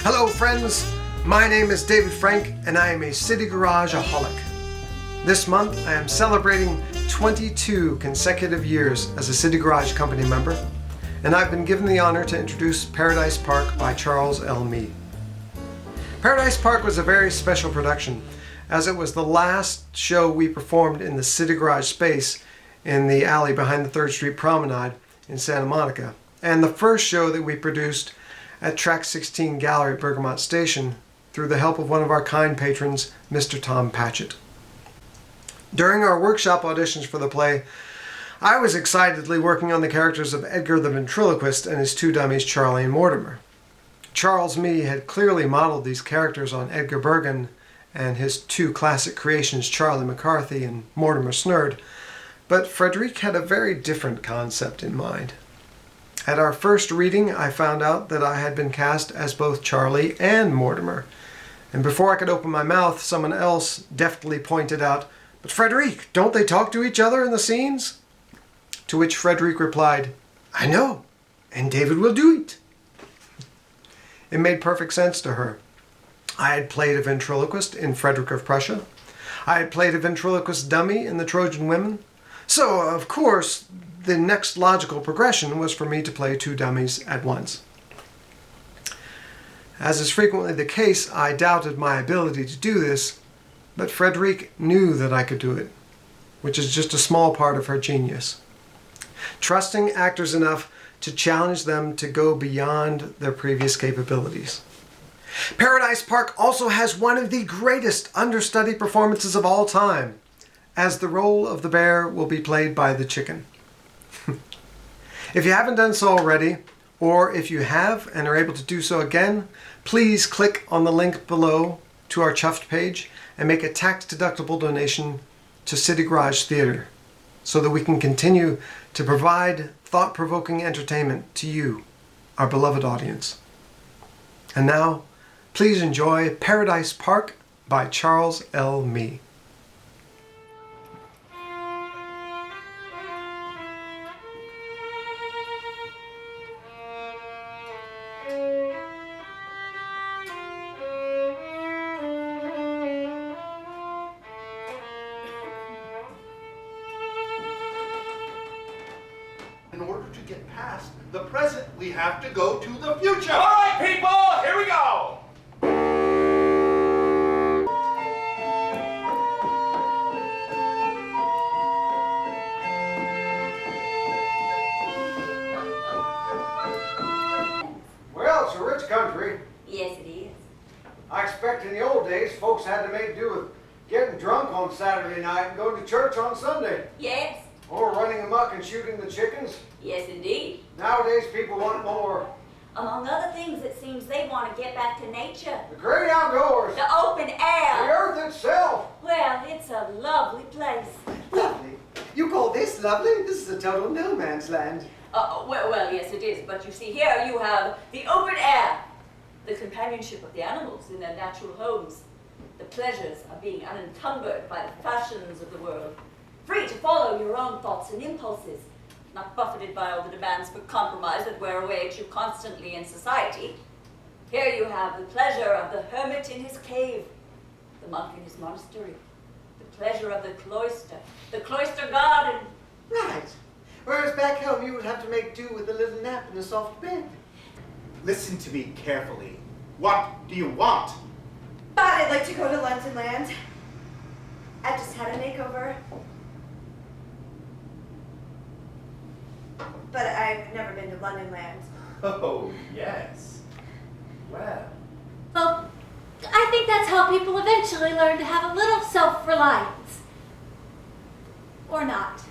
Hello friends, my name is David Frank and I am a City Garage-aholic. This month I am celebrating 22 consecutive years as a City Garage Company member, and I've been given the honor to introduce Paradise Park by Charles L. Mee. Paradise Park was a very special production, as it was the last show we performed in the City Garage space in the alley behind the 3rd Street Promenade in Santa Monica, and the first show that we produced at Track 16 Gallery at Bergamot Station through the help of one of our kind patrons, Mr. Tom Patchett. During our workshop auditions for the play, I was excitedly working on the characters of Edgar the ventriloquist and his 2 dummies, Charlie and Mortimer. Charles Mee had clearly modeled these characters on Edgar Bergen and his 2 classic creations, Charlie McCarthy and Mortimer Snurd, but Frederic had a very different concept in mind. At our first reading, I found out that I had been cast as both Charlie and Mortimer, and before I could open my mouth, someone else deftly pointed out, "But Frederic, don't they talk to each other in the scenes?" To which Frederic replied, "I know, and David will do it." It made perfect sense to her. I had played a ventriloquist in Frederick of Prussia. I had played a ventriloquist dummy in the Trojan Women. So, of course, the next logical progression was for me to play 2 dummies at once. As is frequently the case, I doubted my ability to do this, but Frederic knew that I could do it, which is just a small part of her genius. Trusting actors enough to challenge them to go beyond their previous capabilities. Paradise Park also has one of the greatest understudy performances of all time, as the role of the bear will be played by the chicken. If you haven't done so already, or if you have and are able to do so again, please click on the link below to our Chuffed page and make a tax-deductible donation to City Garage Theater so that we can continue to provide thought-provoking entertainment to you, our beloved audience. And now, please enjoy Paradise Park by Charles L. Mee. In order to get past the present, we have to go to the future. All right, people, here we go. Well, it's a rich country. Yes, it is. I expect in the old days, folks had to make do with getting drunk on Saturday night and going to church on Sunday. Yes. Or running amok and shooting the chickens. Yes, indeed. Nowadays, people want more. Among other things, it seems they want to get back to nature. The great outdoors. The open The air. earth itself. Well, it's a lovely place. Lovely. You call this lovely? This is a total no man's land. Well, yes, it is. But you see, here you have the open air, the companionship of the animals in their natural homes, the pleasures of being unencumbered by the fashions of the world, free to follow your own thoughts and impulses, not buffeted by all the demands for compromise that wear away at you constantly in society. Here you have the pleasure of the hermit in his cave, the monk in his monastery, the pleasure of the cloister garden. Right. Whereas back home you would have to make do with a little nap in a soft bed. Listen to me carefully. What do you want? Thought I'd like to go to London Land. I just had a makeover. But I've never been to London Land. Oh, yes. Well, Well, I think that's how people eventually learn to have a little self-reliance. Or not.